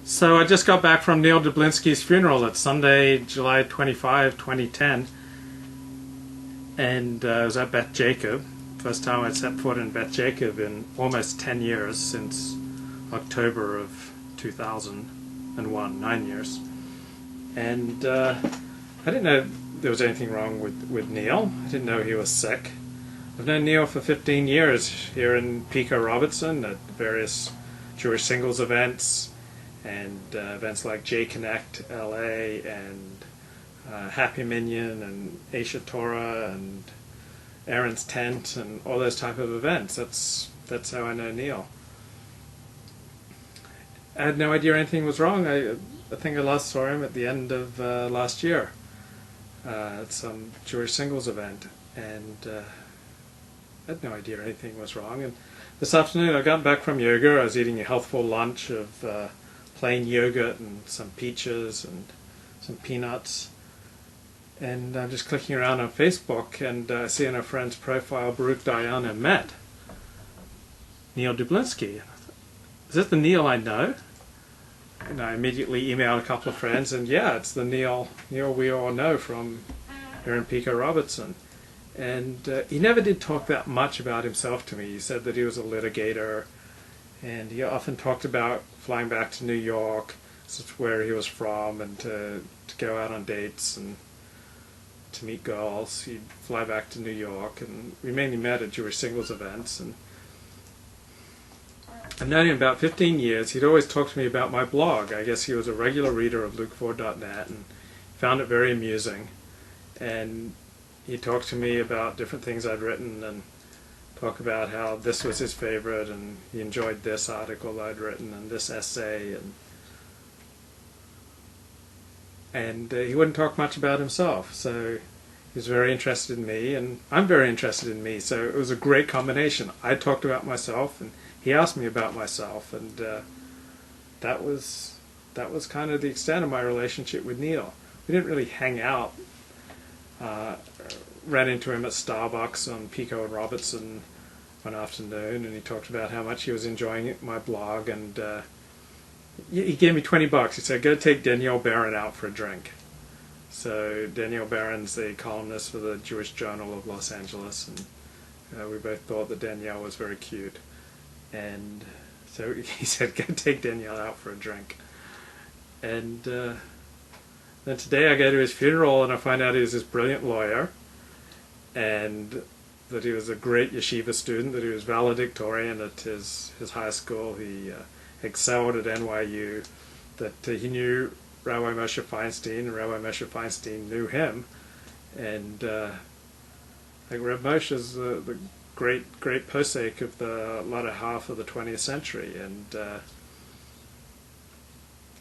So I just got back from Neal Dublinsky's funeral. It's Sunday, July 25, 2010. And I was at Beth Jacob. First time I'd set foot in Beth Jacob in almost 10 years, since October of 2001, 9 years. And I didn't know there was anything wrong with Neal. I didn't know he was sick. I've known Neal for 15 years here in Pico Robertson at various Jewish singles events and events like J Connect LA and Happy Minyan and Aisha Torah and Aaron's Tent and all those type of events. That's how I know Neal. I had no idea anything was wrong. I think I last saw him at the end of last year at some Jewish singles event, and I had no idea anything was wrong. And this afternoon I got back from yoga. I was eating a healthful lunch of plain yogurt and some peaches and some peanuts. And I'm just clicking around on Facebook, and I see in a friend's profile Baruch Diana met Neal Dublinsky. Is this the Neal I know? And I immediately emailed a couple of friends, and yeah, it's the Neal we all know from here in Pico Robertson. And he never did talk that much about himself to me. He said that he was a litigator, and he often talked about flying back to New York, where he was from, and to go out on dates and to meet girls. He'd fly back to New York, and we mainly met at Jewish singles events. And I've known him about 15 years. He'd always talk to me about my blog. I guess he was a regular reader of Luke4.net and found it very amusing. And he talked to me about different things I'd written and talk about how this was his favorite, and he enjoyed this article I'd written and this essay, and he wouldn't talk much about himself. So he was very interested in me, and I'm very interested in me. So it was a great combination. I talked about myself, and he asked me about myself, and that was kind of the extent of my relationship with Neal. We didn't really hang out. Ran into him at Starbucks on Pico and Robertson one afternoon, and he talked about how much he was enjoying my blog, and he gave me $20. He said, "Go take Danielle Barron out for a drink." So Danielle Barron's the columnist for the Jewish Journal of Los Angeles, and we both thought that Danielle was very cute. And so he said, "Go take Danielle out for a drink." And then today I go to his funeral, and I find out he was this brilliant lawyer, and that he was a great yeshiva student, that he was valedictorian at his high school. He excelled at NYU, that he knew Rabbi Moshe Feinstein, and Rabbi Moshe Feinstein knew him. And I think Rabbi Moshe is the great posek of the latter half of the 20th century. And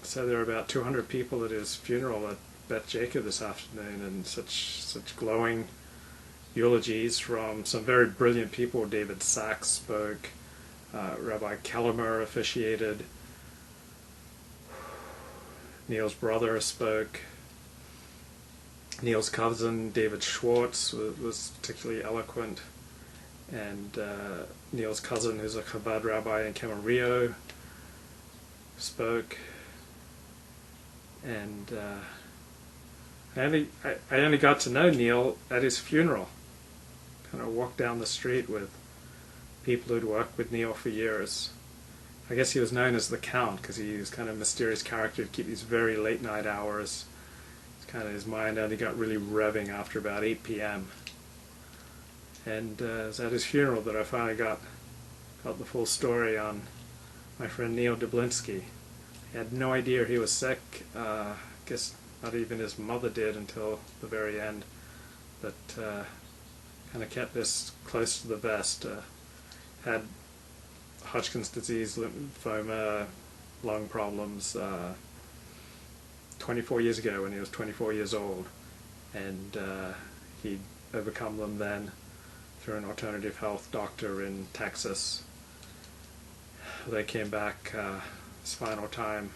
so there were about 200 people at his funeral at Beth Jacob this afternoon, and such glowing eulogies from some very brilliant people. David Sachs spoke, Rabbi Kellermer officiated, Neal's brother spoke, Neal's cousin David Schwartz was particularly eloquent, and Neal's cousin, who's a Chabad rabbi in Camarillo, spoke. And I only got to know Neal at his funeral. Kind of walked down the street with people who'd worked with Neal for years. I guess he was known as the Count because he was kind of a mysterious character to keep these very late night hours. It's kind of his mind only got really revving after about 8 p.m. And it was at his funeral that I finally got the full story on my friend Neal Dublinsky. He had no idea he was sick. I guess not even his mother did until the very end. But kind of kept this close to the vest. Had Hodgkin's disease, lymphoma, lung problems 24 years ago when he was 24 years old. And he'd overcome them then through an alternative health doctor in Texas. They came back his final time